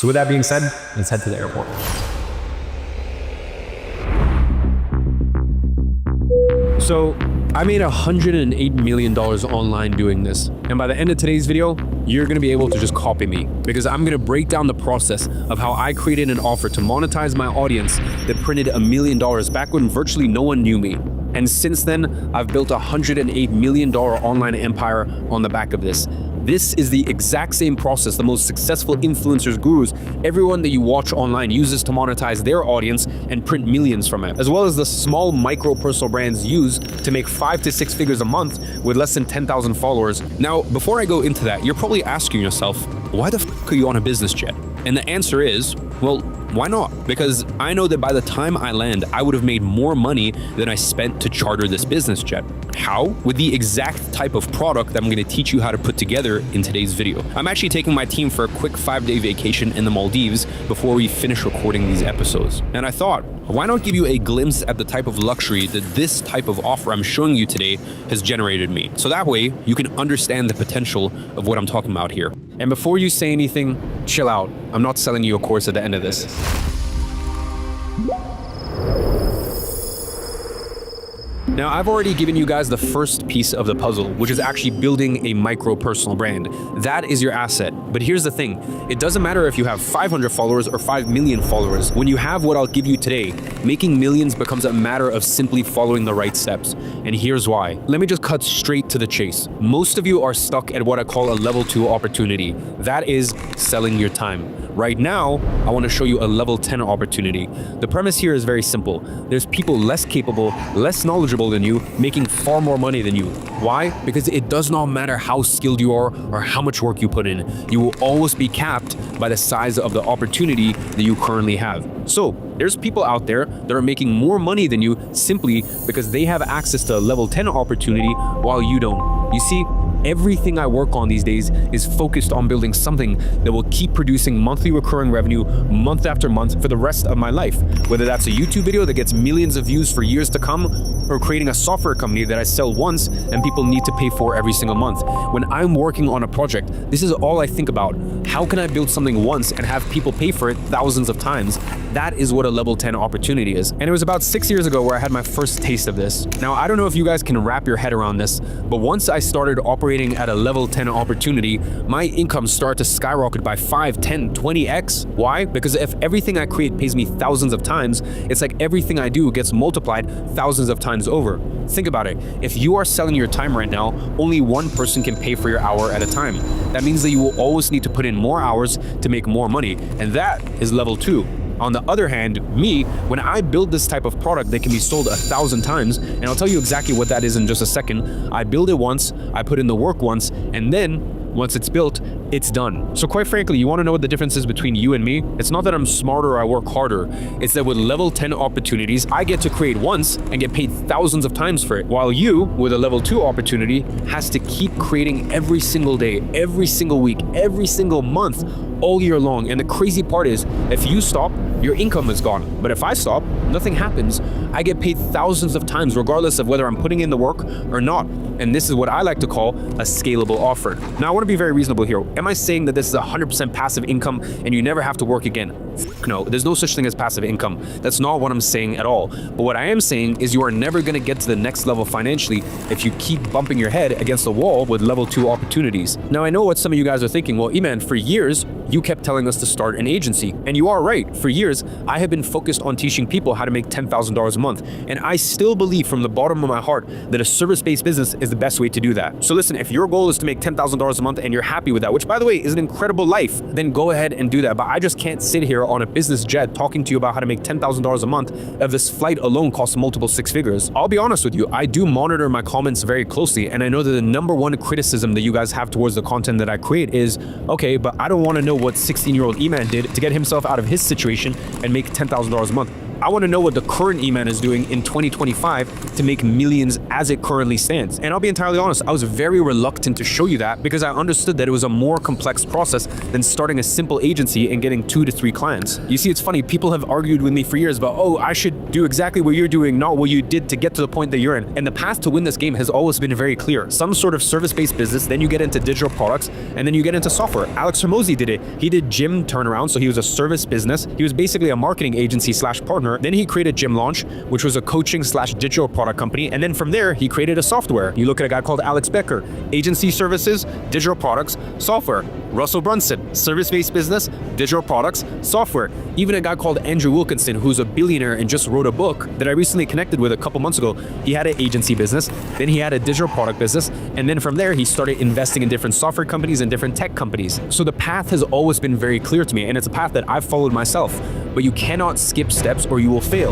So with that being said, let's head to the airport. So I made $108 million online doing this. And by the end of today's video, you're gonna be able to just copy me, because I'm gonna break down the process of how I created an offer to monetize my audience that printed $1 million back when virtually no one knew me. And since then, I've built a $108 million online empire on the back of this. This is the exact same process the most successful influencers, gurus, everyone that you watch online uses to monetize their audience and print millions from it, as well as the small micro personal brands use to make 5 to 6 figures a month with less than 10,000 followers. Now, before I go into that, you're probably asking yourself, why the f are you on a business jet? And the answer is, well, why not? Because I know that by the time I land, I would have made more money than I spent to charter this business jet. How? With the exact type of product that I'm going to teach you how to put together in today's video. I'm actually taking my team for a quick 5-day vacation in the Maldives before we finish recording these episodes. And I thought, why not give you a glimpse at the type of luxury that this type of offer I'm showing you today has generated me. So that way you can understand the potential of what I'm talking about here. And before you say anything, chill out. I'm not selling you a course at the end of this. Now, I've already given you guys the first piece of the puzzle, which is actually building a micro personal brand. That is your asset. But here's the thing. It doesn't matter if you have 500 followers or 5 million followers. When you have what I'll give you today, making millions becomes a matter of simply following the right steps. And here's why. Let me just cut straight to the chase. Most of you are stuck at what I call a level 2 opportunity. That is selling your time. Right now, I want to show you a level 10 opportunity. The premise here is very simple. There's people less capable, less knowledgeable than you, making far more money than you. Why? Because it does not matter how skilled you are or how much work you put in. You will always be capped by the size of the opportunity that you currently have. So there's people out there that are making more money than you simply because they have access to a level 10 opportunity while you don't. You see, everything I work on these days is focused on building something that will keep producing monthly recurring revenue month after month for the rest of my life. Whether that's a YouTube video that gets millions of views for years to come, or creating a software company that I sell once and people need to pay for every single month. When I'm working on a project, this is all I think about. How can I build something once and have people pay for it thousands of times? That is what a level 10 opportunity is. And it was about 6 years ago where I had my first taste of this. Now, I don't know if you guys can wrap your head around this, but once I started operating at a level 10 opportunity, my income started to skyrocket by 5, 10, 20x. Why? Because if everything I create pays me thousands of times, it's like everything I do gets multiplied thousands of times over. Think about it. If you are selling your time right now, only one person can pay for your hour at a time. That means that you will always need to put in more hours to make more money, and that is level 2. On the other hand, me, when I build this type of product that can be sold 1,000 times, and I'll tell you exactly what that is in just a second, I build it once, I put in the work once, and then once it's built, it's done. So quite frankly, you want to know what the difference is between you and me? It's not that I'm smarter or I work harder. It's that with level 10 opportunities, I get to create once and get paid thousands of times for it. While you, with a level 2 opportunity, has to keep creating every single day, every single week, every single month, all year long. And the crazy part is, if you stop, your income is gone. But if I stop, nothing happens. I get paid thousands of times, regardless of whether I'm putting in the work or not. And this is what I like to call a scalable offer. Now, I want to be very reasonable here. Am I saying that this is 100% passive income and you never have to work again? No, there's no such thing as passive income. That's not what I'm saying at all. But what I am saying is you are never going to get to the next level financially if you keep bumping your head against the wall with level 2 opportunities. Now, I know what some of you guys are thinking. Well, Iman, for years, you kept telling us to start an agency. And you are right. For years, I have been focused on teaching people how to make $10,000 a month. And I still believe from the bottom of my heart that a service-based business is the best way to do that. So listen, if your goal is to make $10,000 a month and you're happy with that, which by the way is an incredible life, then go ahead and do that. But I just can't sit here on a business jet talking to you about how to make $10,000 a month if this flight alone costs multiple 6 figures. I'll be honest with you, I do monitor my comments very closely, and I know that the #1 criticism that you guys have towards the content that I create is, okay, but I don't want to know what 16-year-old Iman did to get himself out of his situation and make $10,000 a month. I want to know what the current Iman is doing in 2025 to make millions as it currently stands. And I'll be entirely honest, I was very reluctant to show you that because I understood that it was a more complex process than starting a simple agency and getting 2 to 3 clients. You see, it's funny, people have argued with me for years about, oh, I should do exactly what you're doing, not what you did to get to the point that you're in. And the path to win this game has always been very clear. Some sort of service-based business, then you get into digital products, and then you get into software. Alex Hormozi did it. He did gym turnaround, so he was a service business. He was basically a marketing agency slash partner. Then he created Gym Launch, which was a coaching slash digital product company. And then from there, he created a software. You look at a guy called Alex Becker, agency services, digital products, software. Russell Brunson, service-based business, digital products, software. Even a guy called Andrew Wilkinson, who's a billionaire and just wrote a book that I recently connected with a couple months ago. He had an agency business, then he had a digital product business, and then from there, he started investing in different software companies and different tech companies. So the path has always been very clear to me, and it's a path that I've followed myself. But you cannot skip steps or you will fail.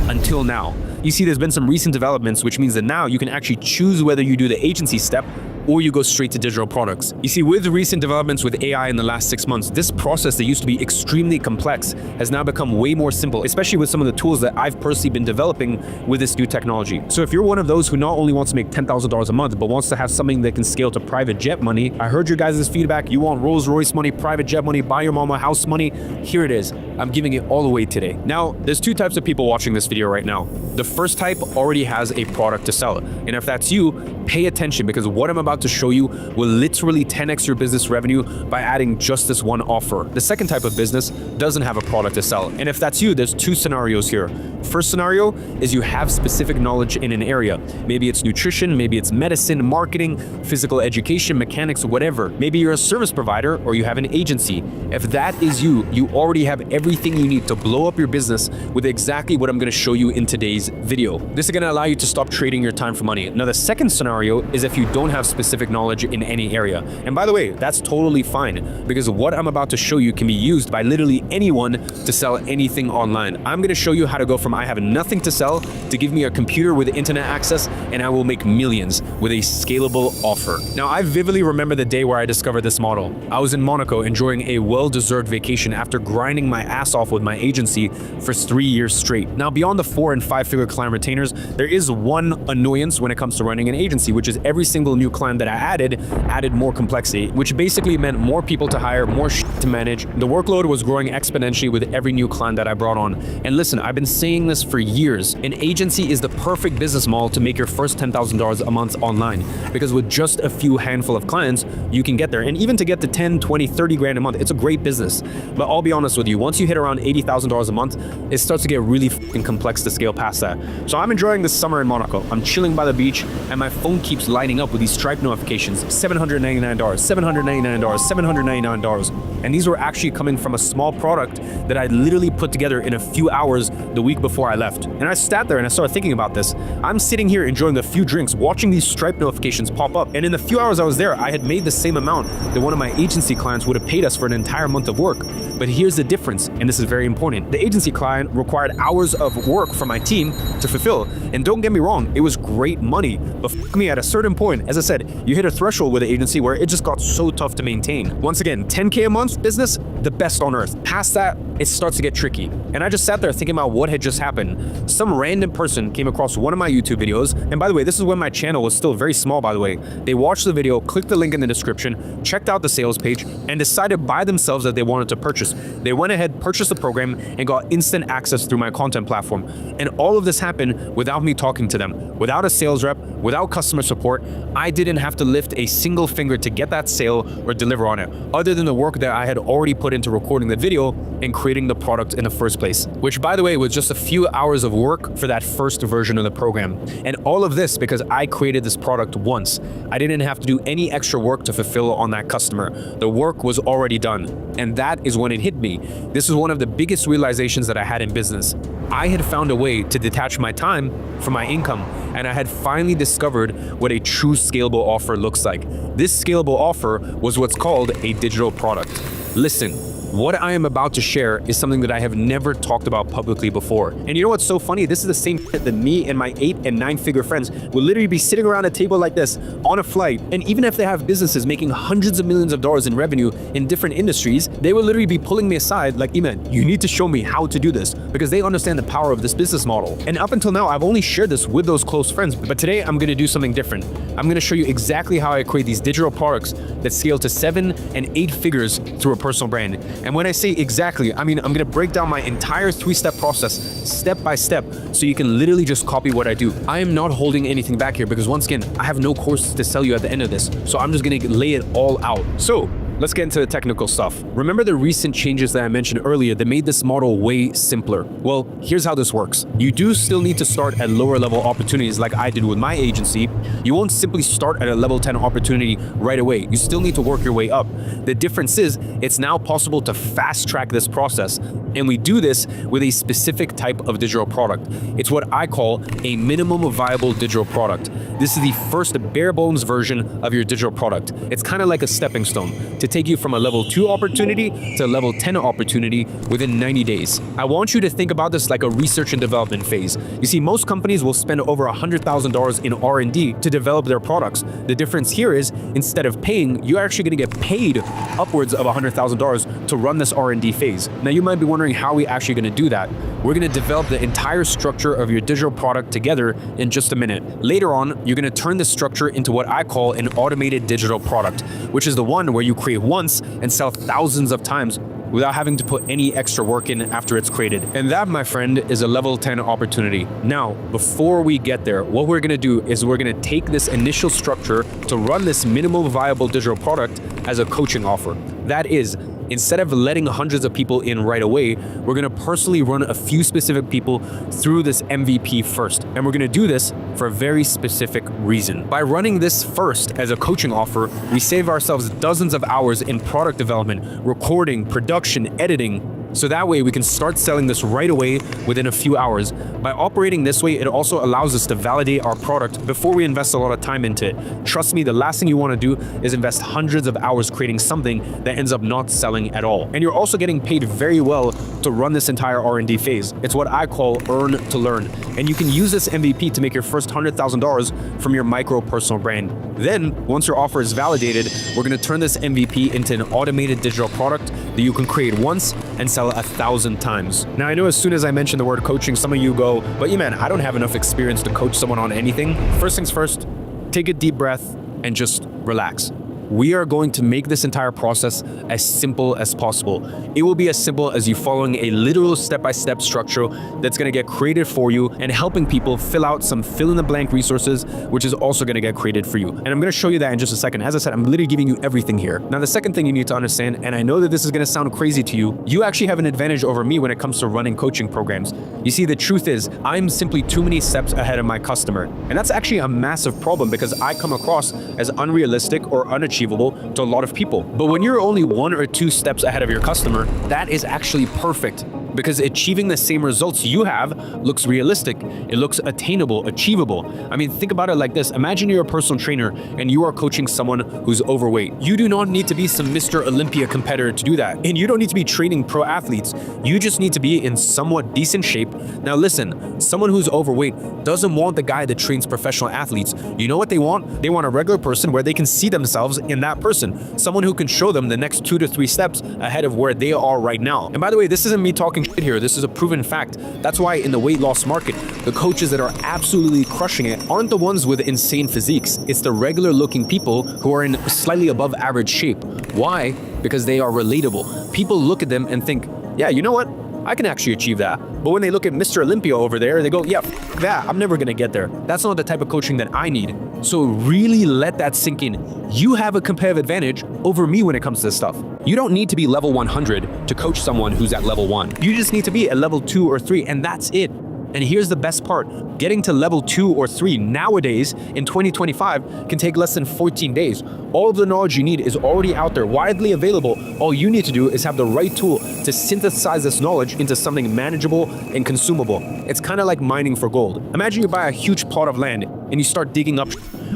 Until now. You see, there's been some recent developments, which means that now you can actually choose whether you do the agency step or you go straight to digital products. You see, with the recent developments with AI in the last 6 months, this process that used to be extremely complex has now become way more simple, especially with some of the tools that I've personally been developing with this new technology. So if you're one of those who not only wants to make $10,000 a month, but wants to have something that can scale to private jet money, I heard your guys' feedback. You want Rolls Royce money, private jet money, buy your mama house money. Here it is. I'm giving it all away today. Now, there's 2 types of people watching this video right now. The first type already has a product to sell. And if that's you, pay attention because what I'm about to show you will literally 10x your business revenue by adding just this one offer. The second type of business doesn't have a product to sell. And if that's you, there's 2 scenarios here. First scenario is you have specific knowledge in an area. Maybe it's nutrition, maybe it's medicine, marketing, physical education, mechanics, whatever. Maybe you're a service provider or you have an agency. If that is you, you already have everything you need to blow up your business with exactly what I'm going to show you in today's video. This is going to allow you to stop trading your time for money. Now, the second scenario is if you don't have specific knowledge in any area. And by the way, that's totally fine because what I'm about to show you can be used by literally anyone to sell anything online. I'm going to show you how to go from I have nothing to sell to give me a computer with internet access and I will make millions with a scalable offer. Now, I vividly remember the day where I discovered this model. I was in Monaco enjoying a well-deserved vacation after grinding my ass off with my agency for 3 years straight. Now, beyond the 4 and 5 figure client retainers, there is one annoyance when it comes to running an agency, which is every single new client that I added more complexity, which basically meant more people to hire, more shit to manage. The workload was growing exponentially with every new client that I brought on. And listen, I've been saying this for years. An agency is the perfect business model to make your first $10,000 a month online because with just a few handful of clients, you can get there. And even to get to 10, 20, 30 grand a month, it's a great business. But I'll be honest with you, once you hit around $80,000 a month, it starts to get really fucking complex to scale past that. So I'm enjoying this summer in Monaco. I'm chilling by the beach and my phone keeps lighting up with these Stripe notifications. $799, $799, $799. And these were actually coming from a small product that I literally put together in a few hours the week before I left. And I sat there and I started thinking about this. I'm sitting here enjoying a few drinks, watching these Stripe notifications pop up. And in the few hours I was there, I had made the same amount that one of my agency clients would have paid us for an entire month of work. But here's the difference, and this is very important. The agency client required hours of work from my team to fulfill. And don't get me wrong, it was great money. But fuck me, at a certain point, as I said, you hit a threshold with the agency where it just got so tough to maintain. Once again, 10K a month business, the best on earth. Past that, it starts to get tricky. And I just sat there thinking about what had just happened. Some random person came across one of my YouTube videos. And by the way, this is when my channel was still very small, by the way. They watched the video, clicked the link in the description, checked out the sales page, and decided by themselves that they wanted to purchase. They went ahead, purchased the program, and got instant access through my content platform. And all of this happened without me talking to them, without a sales rep, without customer support. I didn't have to lift a single finger to get that sale or deliver on it, other than the work that I had already put into recording the video and creating the product in the first place, which by the way was just a few hours of work for that first version of the program. And all of this because I created this product once. I didn't have to do any extra work to fulfill on that customer. The work was already done. And that is when it hit me. This is one of the biggest realizations that I had in business. I had found a way to detach my time from my income, and I had finally discovered what a true scalable offer looks like. This scalable offer was what's called a digital product. Listen, What I am about to share is something that I have never talked about publicly before. And you know what's so funny? This is the same shit that me and my 8 and 9 figure friends will literally be sitting around a table like this on a flight. And even if they have businesses making hundreds of millions of dollars in revenue in different industries, they will literally be pulling me aside like, Iman, you need to show me how to do this, because they understand the power of this business model. And up until now, I've only shared this with those close friends, but today I'm gonna do something different. I'm gonna show you exactly how I create these digital products that scale to 7 and 8 figures through a personal brand. And when I say exactly, I mean I'm gonna break down my entire 3-step process, step by step, so you can literally just copy what I do. I am not holding anything back here because once again, I have no course to sell you at the end of this. So I'm just gonna lay it all out. So let's get into the technical stuff. Remember the recent changes that I mentioned earlier that made this model way simpler? Well, here's how this works. You do still need to start at lower level opportunities like I did with my agency. You won't simply start at a level 10 opportunity right away. You still need to work your way up. The difference is it's now possible to fast track this process. And we do this with a specific type of digital product. It's what I call a minimum viable digital product. This is the first bare bones version of your digital product. It's kind of like a stepping stone to take you from a level 2 opportunity to a level 10 opportunity within 90 days. I want you to think about this like a research and development phase. You see, most companies will spend over $100,000 in R&D to develop their products. The difference here is instead of paying, you're actually going to get paid upwards of $100,000 to run this R&D phase. Now you might be wondering how are we actually going to do that. We're going to develop the entire structure of your digital product together in just a minute. Later on, you're going to turn this structure into what I call an automated digital product, which is the one where you create once and sell thousands of times without having to put any extra work in after it's created. And that, my friend, is a level 10 opportunity. Now, before we get there, what we're gonna do is we're gonna take this initial structure to run this minimum viable digital product as a coaching offer. That is, instead of letting hundreds of people in right away, we're gonna personally run a few specific people through this MVP first. And we're gonna do this for a very specific reason. By running this first as a coaching offer, we save ourselves dozens of hours in product development, recording, production, editing, so that way we can start selling this right away within a few hours. By operating this way, it also allows us to validate our product before we invest a lot of time into it. Trust me, the last thing you want to do is invest hundreds of hours creating something that ends up not selling at all. And you're also getting paid very well to run this entire R&D phase. It's what I call earn to learn. And you can use this MVP to make your first $100,000 from your micro personal brand. Then, once your offer is validated, we're going to turn this MVP into an automated digital product that you can create once and sell 1,000 times. Now, I know as soon as I mention the word coaching, some of you go, but Iman, I don't have enough experience to coach someone on anything. First things first, take a deep breath and just relax. We are going to make this entire process as simple as possible. It will be as simple as you following a literal step-by-step structure that's gonna get created for you and helping people fill out some fill-in-the-blank resources, which is also gonna get created for you. And I'm gonna show you that in just a second. As I said, I'm literally giving you everything here. Now, the second thing you need to understand, and I know that this is gonna sound crazy to you, you actually have an advantage over me when it comes to running coaching programs. You see, the truth is, I'm simply too many steps ahead of my customer. And that's actually a massive problem because I come across as unrealistic or unachievable to a lot of people. But when you're only 1 or 2 steps ahead of your customer, that is actually perfect because achieving the same results you have looks realistic. It looks attainable, achievable. I mean, think about it like this. Imagine you're a personal trainer and you are coaching someone who's overweight. You do not need to be some Mr. Olympia competitor to do that. And you don't need to be training pro athletes. You just need to be in somewhat decent shape. Now listen, someone who's overweight doesn't want the guy that trains professional athletes. You know what they want? They want a regular person where they can see themselves in that person. Someone who can show them the next 2 to 3 steps ahead of where they are right now. And by the way, this isn't me talking shit here. This is a proven fact. That's why in the weight loss market, the coaches that are absolutely crushing it aren't the ones with insane physiques. It's the regular looking people who are in slightly above average shape. Why? Because they are relatable. People look at them and think, yeah, you know what? I can actually achieve that. But when they look at Mr. Olympia over there, they go, yeah, that, I'm never gonna get there. That's not the type of coaching that I need. So really let that sink in. You have a competitive advantage over me when it comes to this stuff. You don't need to be level 100 to coach someone who's at level 1. You just need to be at level 2 or 3, and that's it. And here's the best part. Getting to level 2 or 3 nowadays in 2025 can take less than 14 days. All of the knowledge you need is already out there, widely available. All you need to do is have the right tool to synthesize this knowledge into something manageable and consumable. It's kind of like mining for gold. Imagine you buy a huge plot of land and you start digging up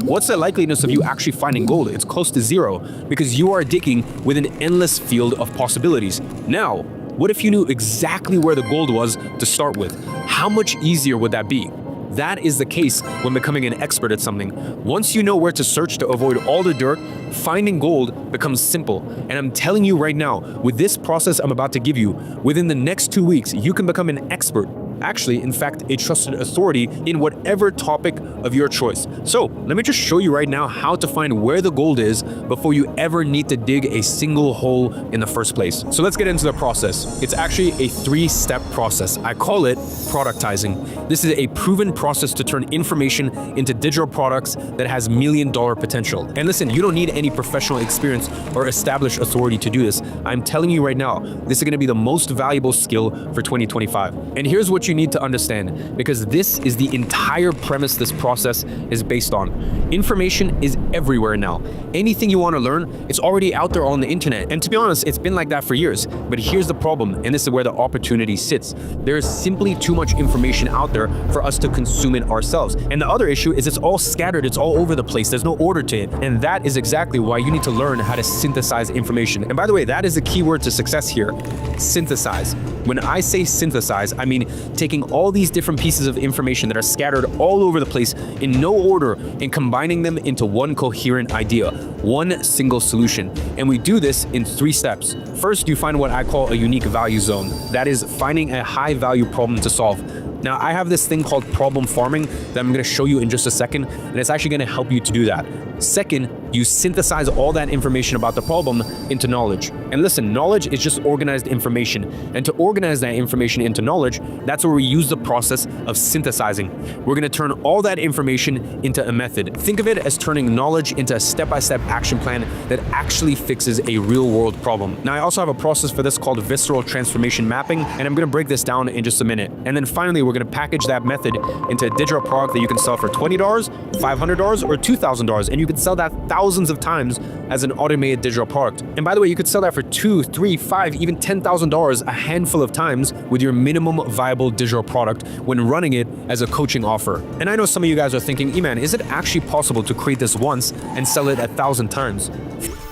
what's the likeliness of you actually finding gold? It's close to zero, because you are digging with an endless field of possibilities. Now, what if you knew exactly where the gold was to start with? How much easier would that be? That is the case when becoming an expert at something. Once you know where to search to avoid all the dirt, finding gold becomes simple. And I'm telling you right now, with this process I'm about to give you, within the next 2 weeks, you can become an expert. Actually, in fact, a trusted authority in whatever topic of your choice. So let me just show you right now how to find where the gold is before you ever need to dig a single hole in the first place. So let's get into the process. It's actually a 3-step process. I call it productizing. This is a proven process to turn information into digital products that has million-dollar potential. And listen, you don't need any professional experience or established authority to do this. I'm telling you right now, this is going to be the most valuable skill for 2025. And here's what you need to understand, because this is the entire premise this process is based on. Information is everywhere now. Anything you want to learn, it's already out there on the internet. And to be honest, it's been like that for years. But here's the problem, and this is where the opportunity sits. There is simply too much information out there for us to consume it ourselves. And the other issue is it's all scattered, it's all over the place. There's no order to it. And that is exactly why you need to learn how to synthesize information. And by the way, that is the key word to success here. Synthesize. When I say synthesize, I mean taking all these different pieces of information that are scattered all over the place in no order and combining them into one coherent idea, one single solution. And we do this in 3 steps. First, you find what I call a unique value zone. That is finding a high value problem to solve. Now, I have this thing called problem farming that I'm going to show you in just a second, and it's actually going to help you to do that. Second, you synthesize all that information about the problem into knowledge. And listen, knowledge is just organized information. And to organize that information into knowledge, that's where we use the process of synthesizing. We're going to turn all that information into a method. Think of it as turning knowledge into a step-by-step action plan that actually fixes a real-world problem. Now, I also have a process for this called visceral transformation mapping, and I'm going to break this down in just a minute. And then finally, we're going to package that method into a digital product that you can sell for $20, $500, or $2,000. And you can sell that thousands of times as an automated digital product. And by the way, you could sell that for $2, $3, $5, even $10,000 a handful of times with your minimum viable digital product when running it as a coaching offer. And I know some of you guys are thinking, Iman, is it actually possible to create this once and sell it 1,000 times?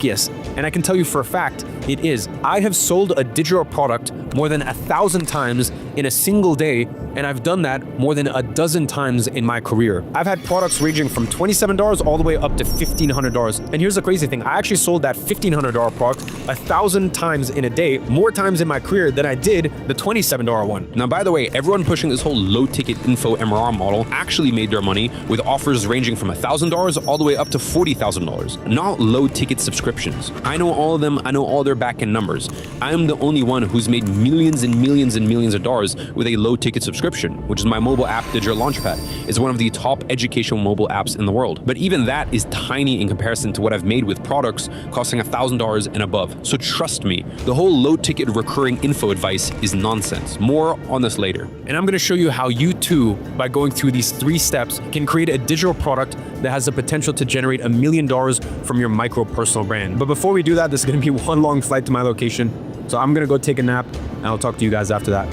Yes. And I can tell you for a fact, it is. I have sold a digital product more than 1,000 times in a single day, and I've done that more than a dozen times in my career. I've had products ranging from $27 all the way up to $1,500. And here's the crazy thing, I actually sold that $1,500 product 1,000 times in a day, more times in my career than I did the $27 one. Now, by the way, everyone pushing this whole low-ticket info MRR model actually made their money with offers ranging from $1,000 all the way up to $40,000, not low-ticket subscriptions. I know all of them, I know all their back-end numbers. I'm the only one who's made millions and millions and millions of dollars with a low-ticket subscription, which is my mobile app, Digital Launchpad. It's one of the top educational mobile apps in the world. But even that is tiny in comparison to what I've made with products costing $1,000 and above. So trust me, the whole low-ticket recurring info advice is nonsense. More on this later. And I'm going to show you how you too, by going through these 3 steps, can create a digital product that has the potential to generate $1 million from your micro personal brand. But before we do that, this is going to be one long flight to my location. So I'm going to go take a nap, and I'll talk to you guys after that.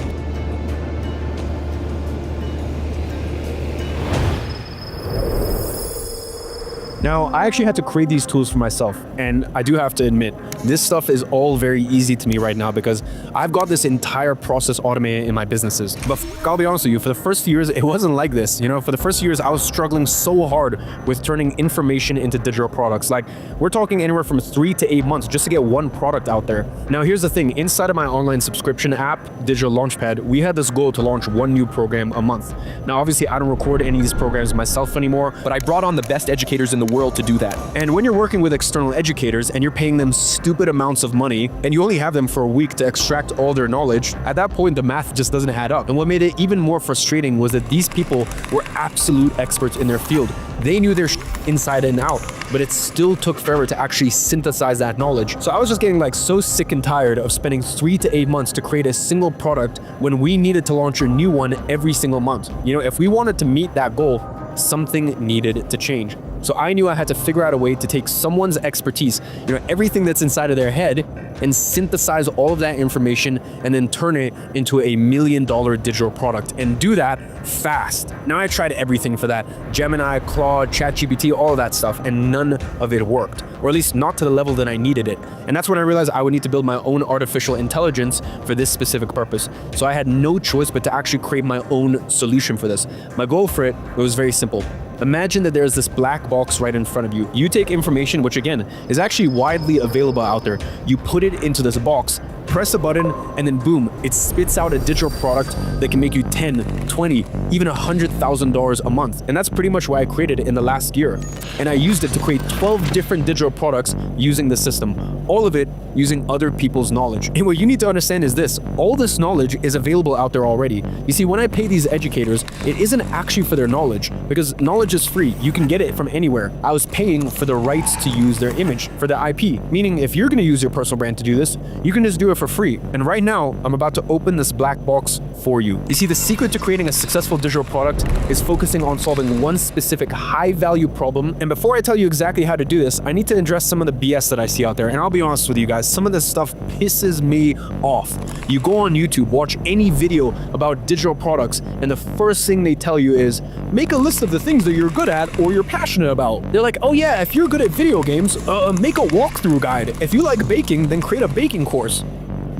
Now, I actually had to create these tools for myself, and I do have to admit, this stuff is all very easy to me right now because I've got this entire process automated in my businesses. But I'll be honest with you, for the first few years, it wasn't like this. You know, for the first few years, I was struggling so hard with turning information into digital products. Like, we're talking anywhere from 3 to 8 months just to get one product out there. Now, here's the thing. Inside of my online subscription app, Digital Launchpad, we had this goal to launch 1 new program a month. Now, obviously, I don't record any of these programs myself anymore, but I brought on the best educators in the world to do that. And when you're working with external educators and you're paying them stupid amounts of money and you only have them for a week to extract all their knowledge, at that point the math just doesn't add up. And what made it even more frustrating was that these people were absolute experts in their field. They knew their inside and out, but it still took forever to actually synthesize that knowledge. So I was just getting like so sick and tired of spending 3 to 8 months to create a single product when we needed to launch a new one every single month. You know, if we wanted to meet that goal, something needed to change. So I knew I had to figure out a way to take someone's expertise, you know, everything that's inside of their head, and synthesize all of that information and then turn it into a $1 million digital product, and do that fast. Now, I tried everything for that: Gemini, Claude, ChatGPT, all of that stuff, and none of it worked, or at least not to the level that I needed it. And that's when I realized I would need to build my own artificial intelligence for this specific purpose. So I had no choice but to actually create my own solution for this. My goal for it was very simple. Imagine that there's this black box right in front of you. You take information, which again is actually widely available out there. You put it into this box, press a button, and then boom, it spits out a digital product that can make you $10, $20, even $100,000 a month. And that's pretty much why I created it in the last year. And I used it to create 12 different digital products using the system, all of it using other people's knowledge. And what you need to understand is this: all this knowledge is available out there already. You see, when I pay these educators, it isn't actually for their knowledge, because knowledge is free. You can get it from anywhere. I was paying for the rights to use their image, for the IP. Meaning, if you're gonna use your personal brand to do this, you can just do it for free. And right now, I'm about to open this black box for you. You see, the secret to creating a successful digital product is focusing on solving one specific high-value problem. And before I tell you exactly how to do this, I need to address some of the BS that I see out there. And I'll be honest with you guys, some of this stuff pisses me off. You go on YouTube, watch any video about digital products, and the first thing they tell you is, make a list of the things that you're good at or you're passionate about. They're like, oh yeah, if you're good at video games, make a walkthrough guide. If you like baking, then create a baking course.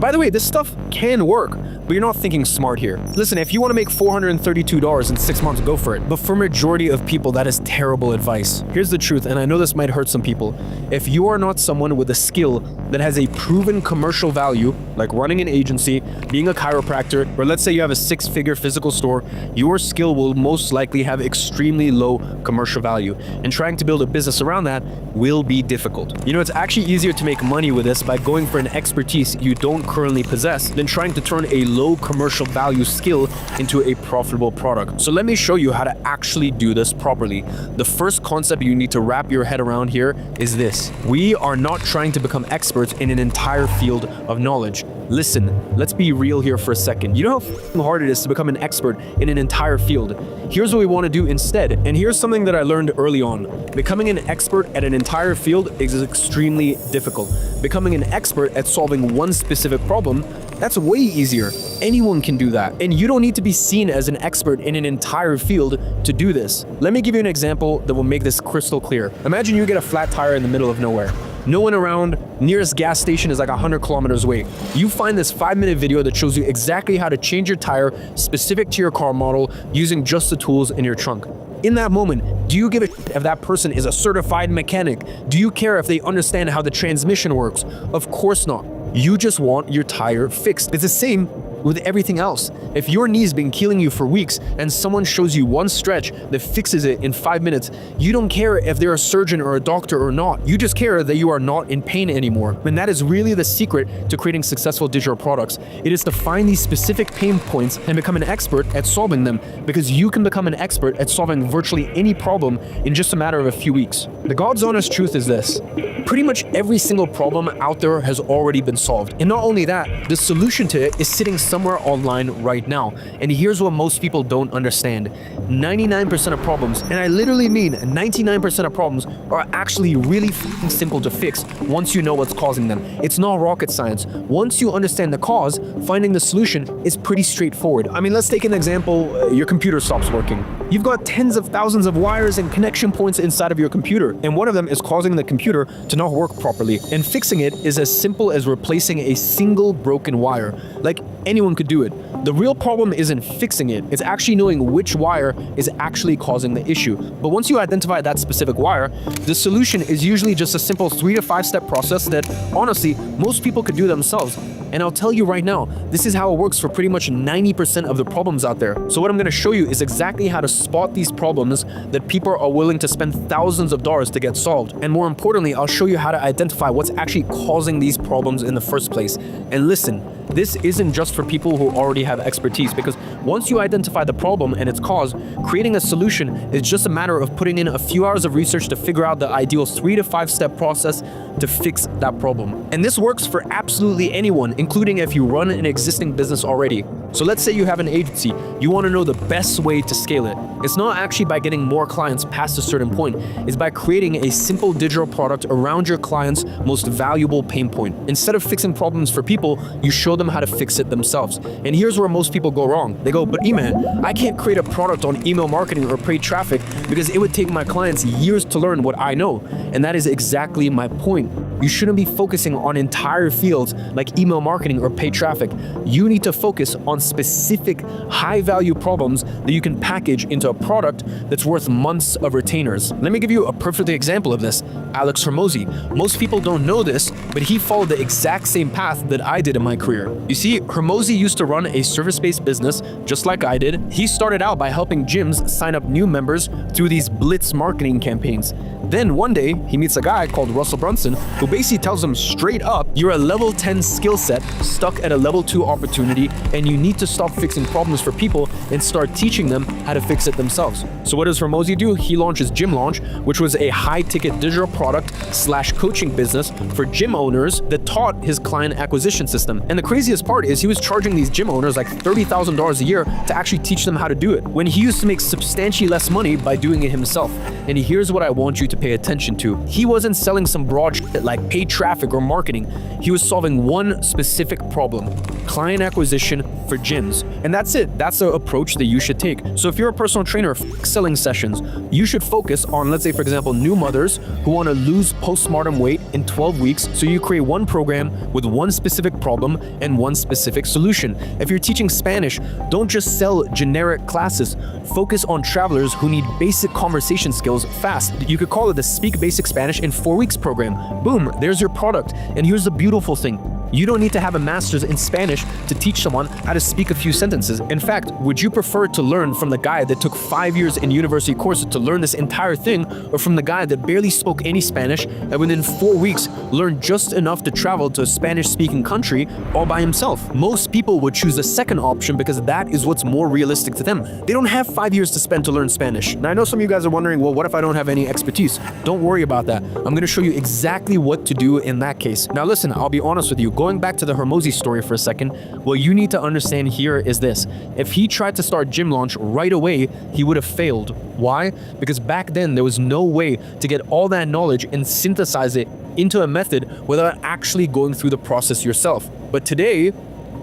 By the way, this stuff can work, but you're not thinking smart here. Listen, if you want to make $432 in 6 months, go for it. But for majority of people, that is terrible advice. Here's the truth, and I know this might hurt some people. If you are not someone with a skill that has a proven commercial value, like running an agency, being a chiropractor, or let's say you have a 6-figure physical store, your skill will most likely have extremely low commercial value. And trying to build a business around that will be difficult. You know, it's actually easier to make money with this by going for an expertise you don't currently possess than trying to turn a low commercial value skill into a profitable product. So let me show you how to actually do this properly. The first concept you need to wrap your head around here is this: we are not trying to become experts in an entire field of knowledge. Listen, let's be real here for a second. You know how hard it is to become an expert in an entire field? Here's what we want to do instead, and here's something that I learned early on. Becoming an expert at an entire field is extremely difficult. Becoming an expert at solving one specific problem, that's way easier. Anyone can do that. And you don't need to be seen as an expert in an entire field to do this. Let me give you an example that will make this crystal clear. Imagine you get a flat tire in the middle of nowhere. No one around, nearest gas station is like 100 kilometers away. You find this 5-minute video that shows you exactly how to change your tire specific to your car model using just the tools in your trunk. In that moment, do you give a shit if that person is a certified mechanic? Do you care if they understand how the transmission works? Of course not. You just want your tire fixed. It's the same with everything else. If your knee's been killing you for weeks and someone shows you one stretch that fixes it in 5 minutes, you don't care if they're a surgeon or a doctor or not. You just care that you are not in pain anymore. And that is really the secret to creating successful digital products. It is to find these specific pain points and become an expert at solving them, because you can become an expert at solving virtually any problem in just a matter of a few weeks. The God's honest truth is this: pretty much every single problem out there has already been solved. And not only that, the solution to it is sitting somewhere online right now. And here's what most people don't understand. 99% of problems, and I literally mean 99% of problems, are actually really simple to fix once you know what's causing them. It's not rocket science. Once you understand the cause, finding the solution is pretty straightforward. I mean, let's take an example. Your computer stops working. You've got tens of thousands of wires and connection points inside of your computer, and one of them is causing the computer to not work properly. And fixing it is as simple as replacing a single broken wire. Like, anyone could do it. The real problem isn't fixing it, it's actually knowing which wire is actually causing the issue. But once you identify that specific wire, the solution is usually just a simple 3 to 5 step process that, honestly, most people could do themselves. And I'll tell you right now, this is how it works for pretty much 90% of the problems out there. So what I'm going to show you is exactly how to spot these problems that people are willing to spend thousands of dollars to get solved. And more importantly, I'll show you how to identify what's actually causing these problems in the first place. And listen, this isn't just for people who already have expertise, because once you identify the problem and its cause, creating a solution is just a matter of putting in a few hours of research to figure out the ideal 3 to 5 step process to fix that problem. And this works for absolutely anyone, including if you run an existing business already. So let's say you have an agency, you want to know the best way to scale it. It's not actually by getting more clients past a certain point, it's by creating a simple digital product around your client's most valuable pain point. Instead of fixing problems for people, you show them how to fix it themselves. And here's where most people go wrong. They go, but Iman, I can't create a product on email marketing or paid traffic because it would take my clients years to learn what I know. And that is exactly my point. You shouldn't be focusing on entire fields like email marketing or paid traffic. You need to focus on specific high-value problems that you can package into a product that's worth months of retainers. Let me give you a perfect example of this. Alex Hormozi. Most people don't know this, but he followed the exact same path that I did in my career. You see, Hormozi used to run a service-based business just like I did. He started out by helping gyms sign up new members through these blitz marketing campaigns. Then one day, he meets a guy called Russell Brunson who basically tells him straight up, you're a level 10 skill set stuck at a level 2 opportunity, and you need to stop fixing problems for people and start teaching them how to fix it themselves. So what does Hormozi do? He launches Gym Launch, which was a high-ticket digital product/coaching business for gym owners that taught his client acquisition system. And the craziest part is he was charging these gym owners like $30,000 a year to actually teach them how to do it, when he used to make substantially less money by doing it himself. And here's what I want you to pay attention to. He wasn't selling some broad shit like paid traffic or marketing. He was solving one specific problem: client acquisition for gyms. And that's it. That's the approach that you should take. So if you're a personal trainer, selling sessions, you should focus on, let's say for example, new mothers who want to lose postpartum weight in 12 weeks. So you create one program with one specific problem and one specific solution. If you're teaching Spanish, don't just sell generic classes. Focus on travelers who need basic conversation skills fast. You could call it the Speak Basic Spanish in 4 weeks program. Boom, there's your product. And here's the beautiful thing. You don't need to have a master's in Spanish to teach someone how to speak a few sentences. In fact, would you prefer to learn from the guy that took 5 years in university courses to learn this entire thing, or from the guy that barely spoke any Spanish and within 4 weeks learned just enough to travel to a Spanish-speaking country all by himself? Most people would choose the second option because that is what's more realistic to them. They don't have 5 years to spend to learn Spanish. Now, I know some of you guys are wondering, well, what if I don't have any expertise? Don't worry about that. I'm going to show you exactly what to do in that case. Now, listen, I'll be honest with you. Going back to the Hormozi story for a second, what you need to understand here is this. If he tried to start Gym Launch right away, he would have failed. Why? Because back then there was no way to get all that knowledge and synthesize it into a method without actually going through the process yourself. But today,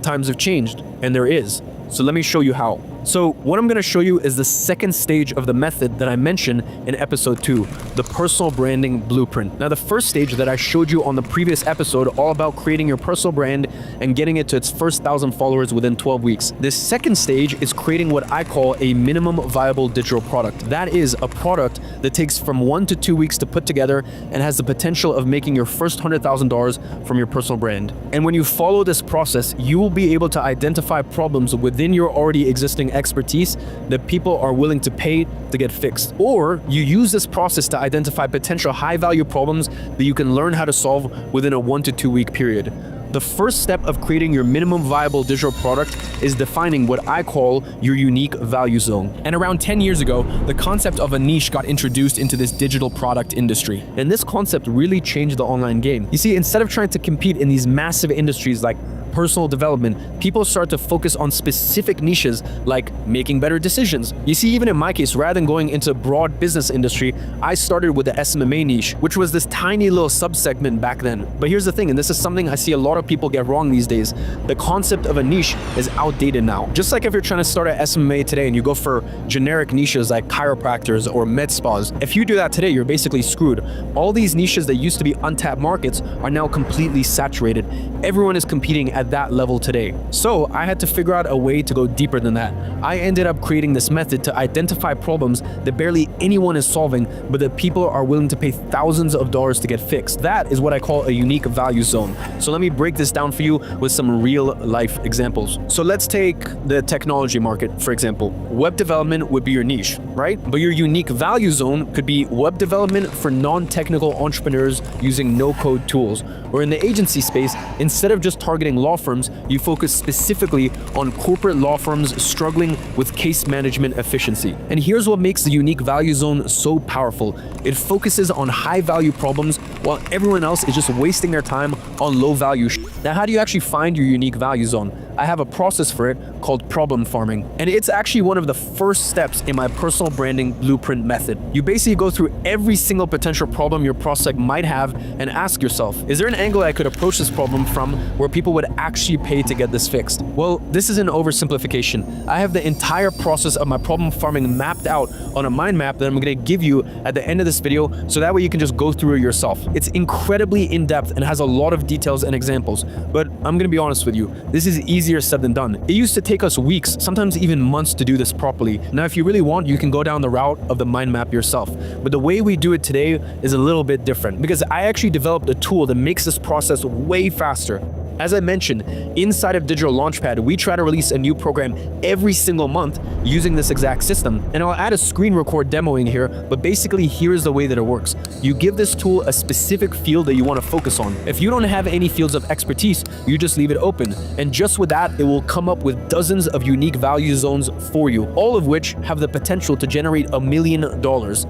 times have changed, and there is. So let me show you how. So what I'm going to show you is the second stage of the method that I mentioned in episode 2, the personal branding blueprint. Now, the first stage that I showed you on the previous episode, all about creating your personal brand and getting it to its first 1,000 followers within 12 weeks. This second stage is creating what I call a minimum viable digital product. That is a product that takes from 1 to 2 weeks to put together and has the potential of making your first $100,000 from your personal brand. And when you follow this process, you will be able to identify problems within your already existing expertise that people are willing to pay to get fixed. Or you use this process to identify potential high-value problems that you can learn how to solve within a 1 to 2 week period. The first step of creating your minimum viable digital product is defining what I call your unique value zone. And around 10 years ago, the concept of a niche got introduced into this digital product industry. And this concept really changed the online game. You see, instead of trying to compete in these massive industries like personal development, people start to focus on specific niches like making better decisions. You see, even in my case, rather than going into broad business industry, I started with the SMMA niche, which was this tiny little subsegment back then. But here's the thing, and this is something I see a lot of people get wrong these days. The concept of a niche is outdated now. Just like if you're trying to start an SMMA today and you go for generic niches like chiropractors or med spas, if you do that today, you're basically screwed. All these niches that used to be untapped markets are now completely saturated. Everyone is competing at that level today. So I had to figure out a way to go deeper than that. I ended up creating this method to identify problems that barely anyone is solving, but that people are willing to pay thousands of dollars to get fixed. That is what I call a unique value zone. So let me break this down for you with some real life examples. So let's take the technology market, for example. Web development would be your niche, right? But your unique value zone could be web development for non-technical entrepreneurs using no-code tools. Or in the agency space, instead of just targeting law law firms, you focus specifically on corporate law firms struggling with case management efficiency. And here's what makes the unique value zone so powerful. It focuses on high-value problems while everyone else is just wasting their time on low-value shit. Now, how do you actually find your unique value zone? I have a process for it called problem farming. And it's actually one of the first steps in my personal branding blueprint method. You basically go through every single potential problem your prospect might have and ask yourself, is there an angle I could approach this problem from where people would actually pay to get this fixed? Well, this is an oversimplification. I have the entire process of my problem farming mapped out on a mind map that I'm gonna give you at the end of this video, so that way you can just go through it yourself. It's incredibly in-depth and has a lot of details and examples, but I'm gonna be honest with you, this is easier said than done. It used to take us weeks, sometimes even months to do this properly. Now, if you really want, you can go down the route of the mind map yourself. But the way we do it today is a little bit different because I actually developed a tool that makes this process way faster. As I mentioned, inside of Digital Launchpad, we try to release a new program every single month using this exact system. And I'll add a screen record demo in here, but basically here's the way that it works. You give this tool a specific field that you want to focus on. If you don't have any fields of expertise, you just leave it open. And just with that, it will come up with dozens of unique value zones for you, all of which have the potential to generate $1 million.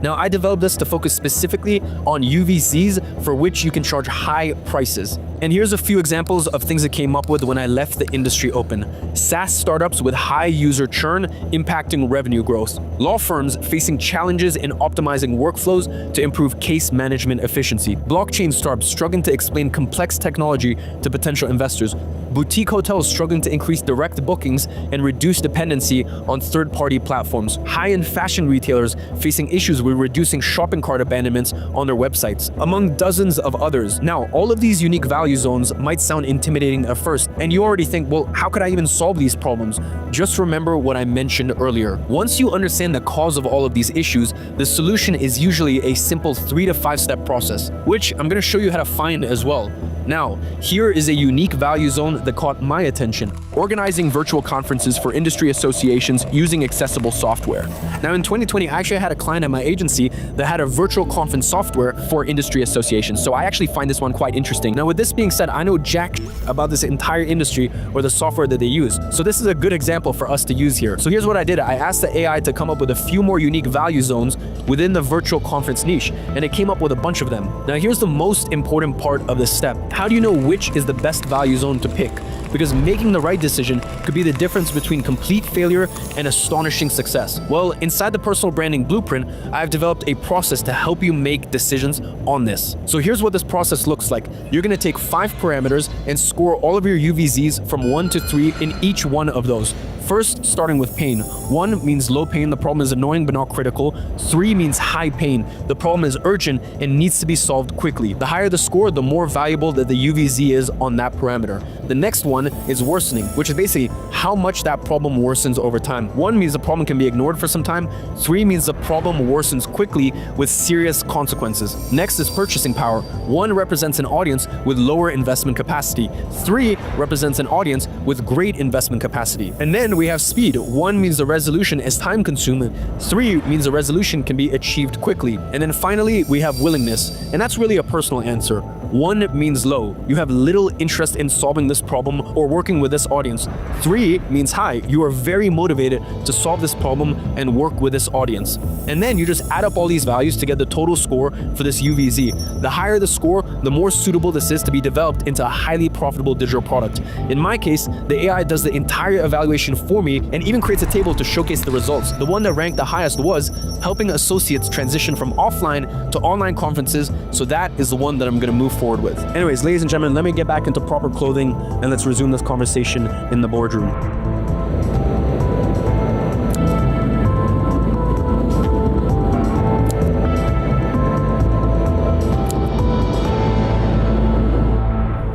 Now, I developed this to focus specifically on UVCs for which you can charge high prices. And here's a few examples of things that came up with when I left the industry open. SaaS startups with high user churn impacting revenue growth. Law firms facing challenges in optimizing workflows to improve case management efficiency. Blockchain startups struggling to explain complex technology to potential investors. Boutique hotels struggling to increase direct bookings and reduce dependency on third-party platforms. High-end fashion retailers facing issues with reducing shopping cart abandonments on their websites, among dozens of others. Now, all of these unique value zones might sound intimidating at first, and you already think, well, how could I even solve these problems? Just remember what I mentioned earlier. Once you understand the cause of all of these issues, the solution is usually a simple 3 to 5 step process, which I'm going to show you how to find as well. Now, here is a unique value zone that caught my attention. Organizing virtual conferences for industry associations using accessible software. Now, in 2020, I actually had a client at my agency that had a virtual conference software for industry associations, so I actually find this one quite interesting. Now, with this being said, I know jack about this entire industry or the software that they use, so this is a good example for us to use here. So here's what I did. I asked the AI to come up with a few more unique value zones within the virtual conference niche, and it came up with a bunch of them. Now, here's the most important part of this step. How do you know which is the best value zone to pick? Because making the right decision could be the difference between complete failure and astonishing success. Well, inside the personal branding blueprint, I've developed a process to help you make decisions on this. So here's what this process looks like. You're going to take 5 parameters and score all of your UVZs from 1 to 3 in each one of those. First, starting with pain. 1 means low pain, the problem is annoying but not critical. 3 means high pain, the problem is urgent and needs to be solved quickly. The higher the score, the more valuable that the UVZ is on that parameter. The next one is worsening, which is basically how much that problem worsens over time. 1 means the problem can be ignored for some time. 3 means the problem worsens quickly with serious consequences. Next is purchasing power. 1 represents an audience with lower investment capacity. 3 represents an audience with great investment capacity. And then we have speed. 1 means the resolution is time consuming. 3 means the resolution can be achieved quickly. And then finally, we have willingness. And that's really a personal answer. 1 means low. You have little interest in solving this problem or working with this audience. 3 means high. You are very motivated to solve this problem and work with this audience. And then you just add up all these values to get the total score for this UVZ. The higher the score, the more suitable this is to be developed into a highly profitable digital product. In my case, the AI does the entire evaluation for me and even creates a table to showcase the results. The one that ranked the highest was helping associates transition from offline to online conferences, so that is the one that I'm going to move forward with. Anyways, ladies and gentlemen, let me get back into proper clothing and let's resume this conversation in the boardroom.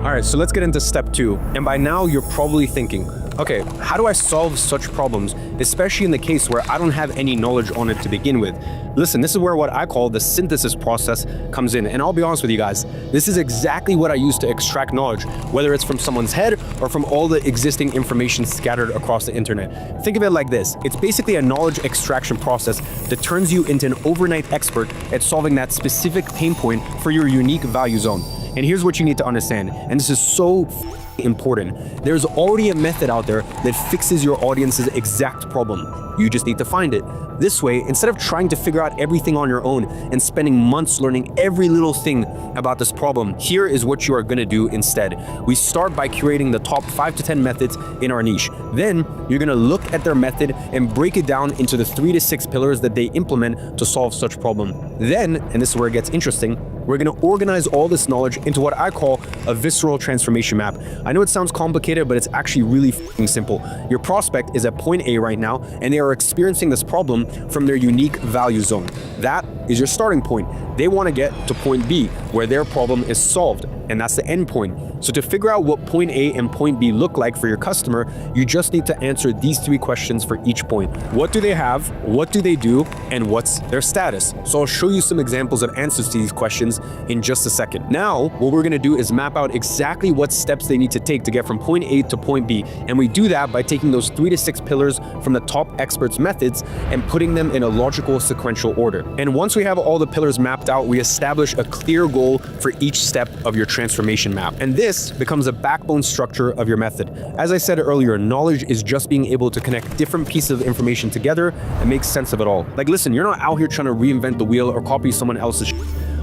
All right, so let's get into step 2. And by now you're probably thinking, okay, how do I solve such problems, especially in the case where I don't have any knowledge on it to begin with? Listen, this is where what I call the synthesis process comes in. And I'll be honest with you guys, this is exactly what I use to extract knowledge, whether it's from someone's head or from all the existing information scattered across the internet. Think of it like this. It's basically a knowledge extraction process that turns you into an overnight expert at solving that specific pain point for your unique value zone. And here's what you need to understand, and this is so important. There's already a method out there that fixes your audience's exact problem. You just need to find it. This way, instead of trying to figure out everything on your own and spending months learning every little thing about this problem, here is what you are going to do instead. We start by curating the top 5 to 10 methods in our niche. Then you're going to look at their method and break it down into the 3 to 6 pillars that they implement to solve such problem. Then, and this is where it gets interesting, we're going to organize all this knowledge into what I call a visceral transformation map. I know it sounds complicated, but it's actually really f***ing simple. Your prospect is at point A right now, and they are experiencing this problem from their unique value zone. That is your starting point. They want to get to point B, where their problem is solved, and that's the end point. So to figure out what point A and point B look like for your customer, you just need to answer these 3 questions for each point. What do they have? What do they do? And what's their status? So I'll show you some examples of answers to these questions in just a second. Now, what we're going to do is map out exactly what steps they need to take to get from point A to point B. And we do that by taking those 3 to 6 pillars from the top experts' methods and putting them in a logical sequential order. And once we have all the pillars mapped out, we establish a clear goal for each step of your transformation map. And this becomes a backbone structure of your method. As I said earlier, knowledge is just being able to connect different pieces of information together and make sense of it all. Like, listen, you're not out here trying to reinvent the wheel or copy someone else's shit.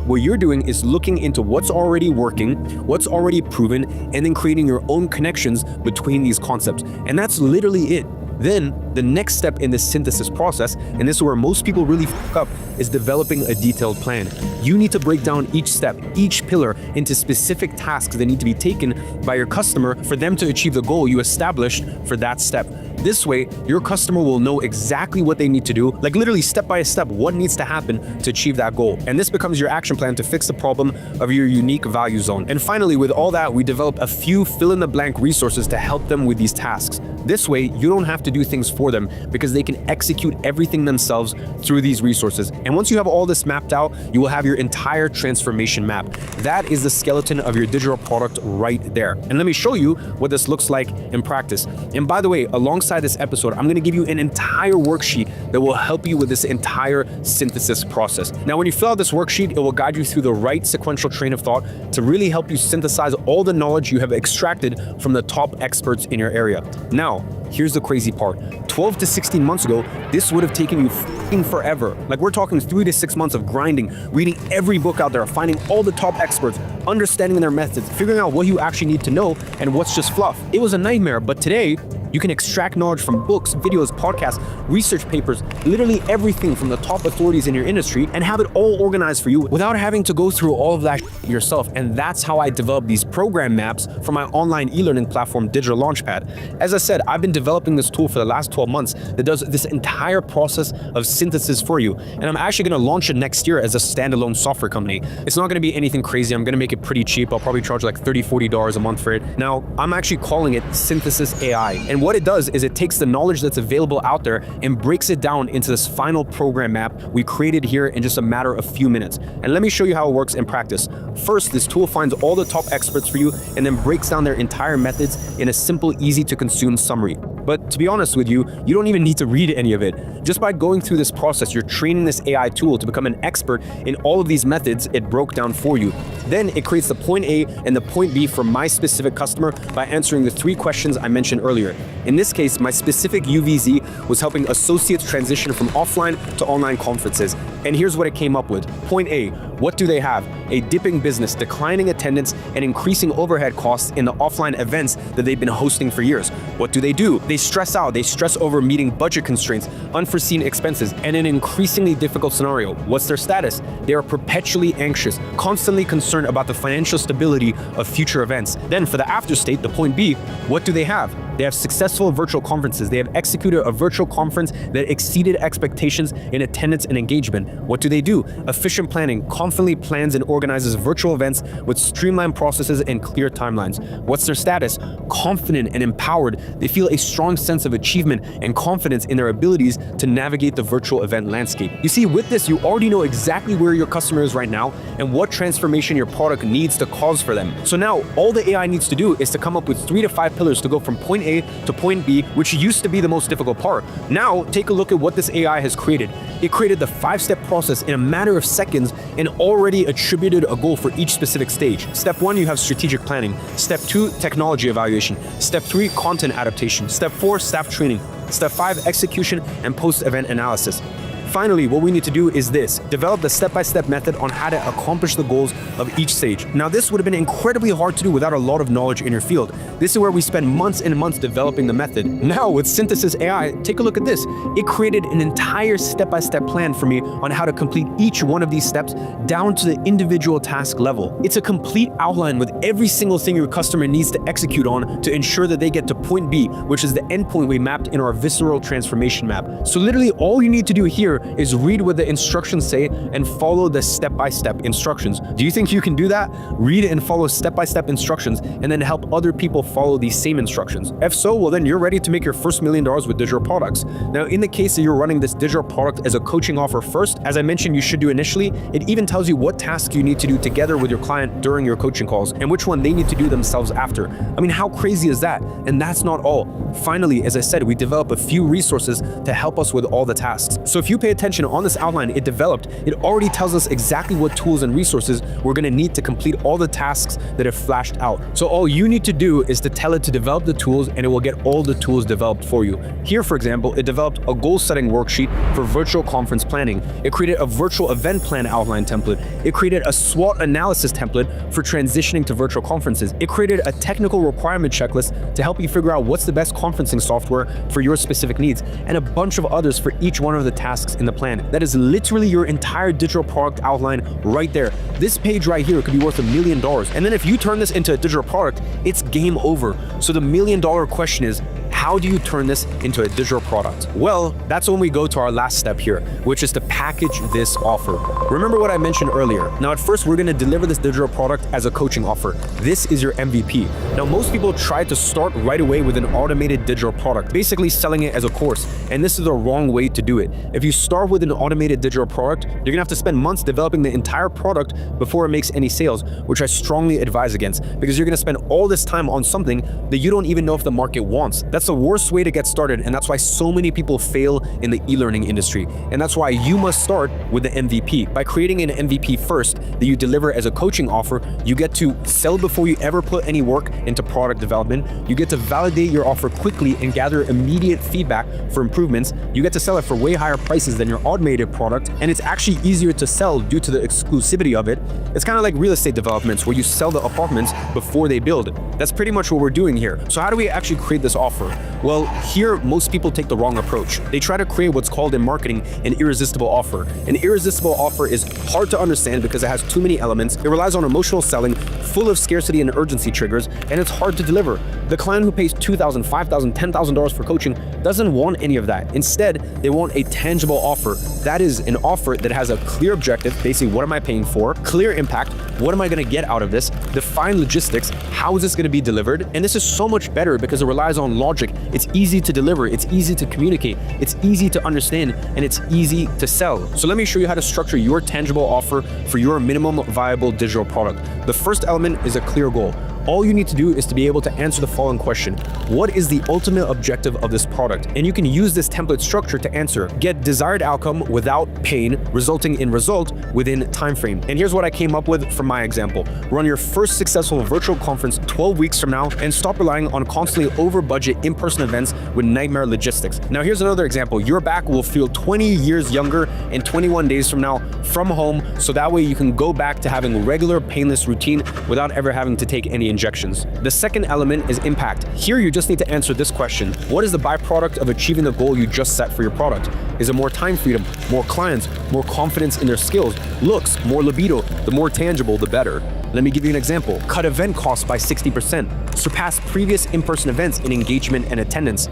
What you're doing is looking into what's already working, what's already proven, and then creating your own connections between these concepts. And that's literally it. Then, the next step in this synthesis process, and this is where most people really fuck up, is developing a detailed plan. You need to break down each step, each pillar, into specific tasks that need to be taken by your customer for them to achieve the goal you established for that step. This way, your customer will know exactly what they need to do, like literally step by step, what needs to happen to achieve that goal. And this becomes your action plan to fix the problem of your unique value zone. And finally, with all that, we develop a few fill-in-the-blank resources to help them with these tasks. This way, you don't have to do things for them because they can execute everything themselves through these resources. And once you have all this mapped out, you will have your entire transformation map. That is the skeleton of your digital product right there. And let me show you what this looks like in practice. And by the way, alongside this episode, I'm going to give you an entire worksheet that will help you with this entire synthesis process. Now, when you fill out this worksheet, it will guide you through the right sequential train of thought to really help you synthesize all the knowledge you have extracted from the top experts in your area. Now, here's the crazy part. 12 to 16 months ago, this would have taken you f***ing forever. Like, we're talking 3 to 6 months of grinding, reading every book out there, finding all the top experts, understanding their methods, figuring out what you actually need to know and what's just fluff. It was a nightmare, but today, you can extract knowledge from books, videos, podcasts, research papers, literally everything from the top authorities in your industry and have it all organized for you without having to go through all of that yourself. And that's how I developed these program maps for my online e-learning platform, Digital Launchpad. As I said, I've been developing this tool for the last 12 months that does this entire process of synthesis for you. And I'm actually going to launch it next year as a standalone software company. It's not going to be anything crazy. I'm going to make it pretty cheap. I'll probably charge like $30, $40 a month for it. Now, I'm actually calling it Synthesis AI. And what it does is it takes the knowledge that's available out there and breaks it down into this final program map we created here in just a matter of few minutes. And let me show you how it works in practice. First, this tool finds all the top experts for you and then breaks down their entire methods in a simple, easy to consume summary. But to be honest with you, you don't even need to read any of it. Just by going through this process, you're training this AI tool to become an expert in all of these methods it broke down for you. Then it creates the point A and the point B for my specific customer by answering the 3 questions I mentioned earlier. In this case, my specific UVZ was helping associates transition from offline to online conferences. And here's what it came up with. Point A, what do they have? A dipping business, declining attendance, and increasing overhead costs in the offline events that they've been hosting for years. What do? They stress out. They stress over meeting budget constraints, unforeseen expenses, and an increasingly difficult scenario. What's their status? They are perpetually anxious, constantly concerned about the financial stability of future events. Then for the after state, the point B, what do they have? They have successful virtual conferences. They have executed a virtual conference that exceeded expectations in attendance and engagement. What do? Efficient planning, confidently plans and organizes virtual events with streamlined processes and clear timelines. What's their status? Confident and empowered. They feel a strong sense of achievement and confidence in their abilities to navigate the virtual event landscape. You see, with this, you already know exactly where your customer is right now and what transformation your product needs to cause for them. So now all the AI needs to do is to come up with 3 to 5 pillars to go from point A A to point B, which used to be the most difficult part. Now, take a look at what this AI has created. It created the 5-step process in a matter of seconds and already attributed a goal for each specific stage. Step 1, you have strategic planning. Step 2, technology evaluation. Step 3, content adaptation. Step 4, staff training. Step 5, execution and post-event analysis. Finally, what we need to do is this: develop the step-by-step method on how to accomplish the goals of each stage. Now, this would have been incredibly hard to do without a lot of knowledge in your field. This is where we spend months and months developing the method. Now, with Synthesis AI, take a look at this. It created an entire step-by-step plan for me on how to complete each one of these steps down to the individual task level. It's a complete outline with every single thing your customer needs to execute on to ensure that they get to point B, which is the endpoint we mapped in our visceral transformation map. So literally all you need to do here is read what the instructions say and follow the step-by-step instructions. Do you think you can do that? Read and follow step-by-step instructions and then help other people follow these same instructions. If so, well then you're ready to make your first $1 million with digital products. Now, in the case that you're running this digital product as a coaching offer first, as I mentioned you should do initially, it even tells you what tasks you need to do together with your client during your coaching calls and which one they need to do themselves after. I mean, how crazy is that? And that's not all. Finally, as I said, we develop a few resources to help us with all the tasks. So if you pay attention on this outline it developed, it already tells us exactly what tools and resources we're going to need to complete all the tasks that have flashed out. So all you need to do is to tell it to develop the tools and it will get all the tools developed for you. Here, for example, it developed a goal-setting worksheet for virtual conference planning. It created a virtual event plan outline template. It created a SWOT analysis template for transitioning to virtual conferences. It created a technical requirement checklist to help you figure out what's the best conferencing software for your specific needs, and a bunch of others for each one of the tasks in the plan. That is literally your entire digital product outline right there. This page right here could be worth $1 million. And then if you turn this into a digital product, it's game over. So the $1 million question is, how do you turn this into a digital product? Well, that's when we go to our last step here, which is to package this offer. Remember what I mentioned earlier. Now, at first, we're going to deliver this digital product as a coaching offer. This is your MVP. Now, most people try to start right away with an automated digital product, basically selling it as a course. And this is the wrong way to do it. If you start with an automated digital product, you're going to have to spend months developing the entire product before it makes any sales, which I strongly advise against, because you're going to spend all this time on something that you don't even know if the market wants. That's the worst way to get started, and that's why so many people fail in the e-learning industry. And that's why you must start with the MVP. By creating an MVP first that you deliver as a coaching offer, you get to sell before you ever put any work into product development. You get to validate your offer quickly and gather immediate feedback for improvements. You get to sell it for way higher prices than your automated product, and it's actually easier to sell due to the exclusivity of it. It's kind of like real estate developments where you sell the apartments before they build. That's pretty much what we're doing here. So how do we actually create this offer? Well, here most people take the wrong approach. They try to create what's called in marketing an irresistible offer. An irresistible offer is hard to understand because it has too many elements. It relies on emotional selling, full of scarcity and urgency triggers, and it's hard to deliver. The client who pays $2,000, $5,000, $10,000 for coaching doesn't want any of that. Instead, they want a tangible offer. That is an offer that has a clear objective, basically what am I paying for, clear impact, what am I going to get out of this, define logistics, how is this going to be delivered, and this is so much better because it relies on logic. It's easy to deliver, it's easy to communicate, it's easy to understand, and it's easy to sell. So let me show you how to structure your tangible offer for your minimum viable digital product. The first element is a clear goal. All you need to do is to be able to answer the following question: what is the ultimate objective of this product? And you can use this template structure to answer: get desired outcome without pain, resulting in result within time frame. And here's what I came up with from my example. Run your first successful virtual conference 12 weeks from now and stop relying on constantly over budget in-person events with nightmare logistics. Now here's another example. Your back will feel 20 years younger in 21 days from now from home, so that way you can go back to having regular painless routine without ever having to take any injections. The second element is impact. Here you just need to answer this question: what is the byproduct of achieving the goal you just set for your product? Is it more time freedom, more clients, more confidence in their skills, looks, more libido? The more tangible, the better. Let me give you an example. Cut event costs by 60%. Surpass previous in-person events in engagement and attendance.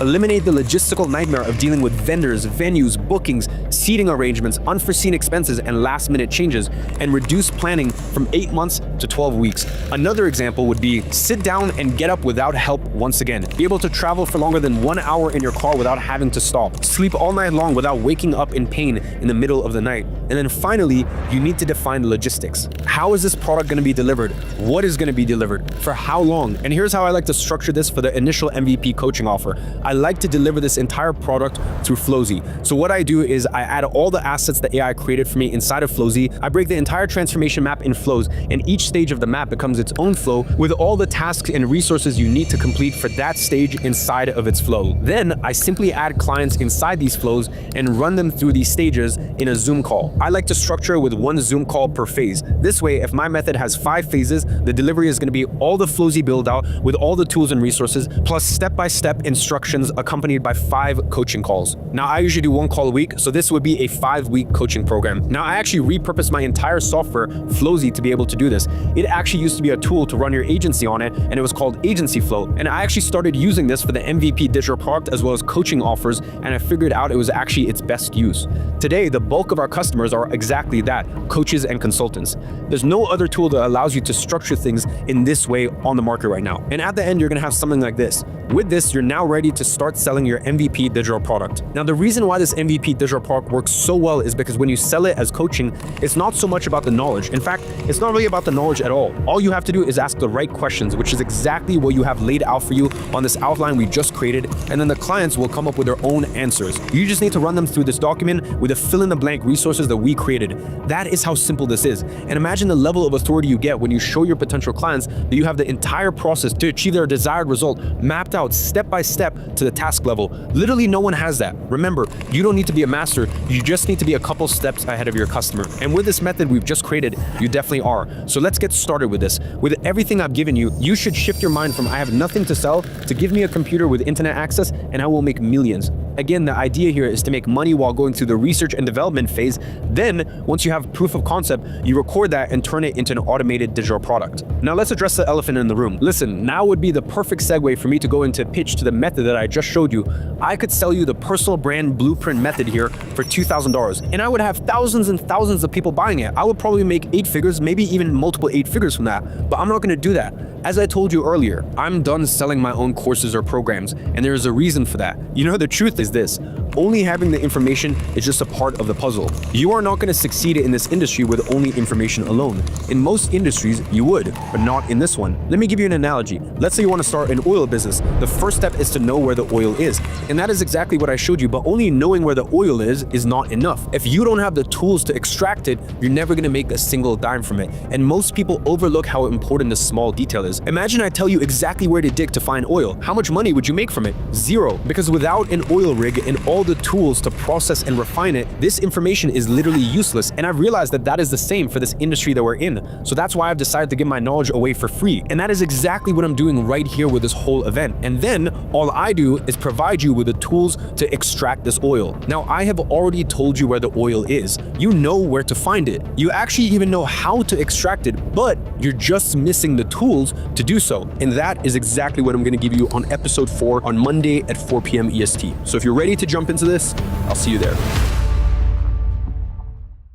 Eliminate the logistical nightmare of dealing with vendors, venues, bookings, seating arrangements, unforeseen expenses, and last-minute changes, and reduce planning from 8 months to 12 weeks. Another example would be sit down and get up without help once again. Be able to travel for longer than 1 hour in your car without having to stop. Sleep all night long without waking up in pain in the middle of the night. And then finally, you need to define the logistics. How is this product going to be delivered? What is going to be delivered? For how long? And here's how I like to structure this for the initial MVP coaching offer. I like to deliver this entire product through Flowzy. So what I do is I add all the assets that AI created for me inside of Flowzy. I break the entire transformation map in flows, and each stage of the map becomes its own flow with all the tasks and resources you need to complete for that stage inside of its flow. Then I simply add clients inside these flows and run them through these stages in a Zoom call. I like to structure with one Zoom call per phase. This way, if my method has 5 phases, the delivery is going to be all the Flowzy build out with all the tools and resources, plus step-by-step instructions accompanied by 5 coaching calls. Now, I usually do 1 call a week, so this would be a 5-week coaching program. Now, I actually repurposed my entire software, Flowzy, to be able to do this. It actually used to be a tool to run your agency on it, and it was called Agency Flow. And I actually started using this for the MVP digital product as well as coaching offers, and I figured out it was actually its best use. Today, the bulk of our customers are exactly that, coaches and consultants. There's no other tool that allows you to structure things in this way on the market right now. And at the end, you're gonna have something like this. With this, you're now ready to start selling your MVP digital product. Now, the reason why this MVP digital product works so well is because when you sell it as coaching, it's not so much about the knowledge. In fact, it's not really about the knowledge at all. All you have to do is ask the right questions, which is exactly what you have laid out for you on this outline we just created, and then the clients will come up with their own answers. You just need to run them through this document with the fill-in-the-blank resources that we created. That is how simple this is. And imagine the level of authority you get when you show your potential clients that you have the entire process to achieve their desired result mapped out step by step to the task level. Literally no one has that. Remember, you don't need to be a master, you just need to be a couple steps ahead of your customer. And with this method we've just created, you definitely are. So let's get started with this. With everything I've given you, you should shift your mind from I have nothing to sell to give me a computer with internet access and I will make millions. Again, the idea here is to make money while going through the research and development phase. Then, once you have proof of concept, you record that and turn it into an automated digital product. Now let's address the elephant in the room. Listen, now would be the perfect segue for me to go into pitch to the method that I just showed you. I could sell you the personal brand blueprint method here for $2,000, and I would have thousands and thousands of people buying it. I would probably make 8 figures, maybe even multiple 8 figures from that, but I'm not gonna do that. As I told you earlier, I'm done selling my own courses or programs, and there is a reason for that. You know, the truth is this: only having the information is just a part of the puzzle. You are not going to succeed in this industry with only information alone. In most industries, you would, but not in this one. Let me give you an analogy. Let's say you want to start an oil business. The first step is to know where the oil is. And that is exactly what I showed you, but only knowing where the oil is not enough. If you don't have the tools to extract it, you're never going to make a single dime from it. And most people overlook how important this small detail is. Imagine I tell you exactly where to dig to find oil. How much money would you make from it? Zero. Because without an oil rig and all the tools to process and refine it, this information is literally useless. And I've realized that that is the same for this industry that we're in. So that's why I've decided to give my knowledge away for free. And that is exactly what I'm doing right here with this whole event. And then all I do is provide you with the tools to extract this oil. Now, I have already told you where the oil is. You know where to find it. You actually even know how to extract it, but you're just missing the tools to do so. And that is exactly what I'm going to give you on episode 4 on Monday at 4 p.m. EST. So if you're ready to jump into this, I'll see you there.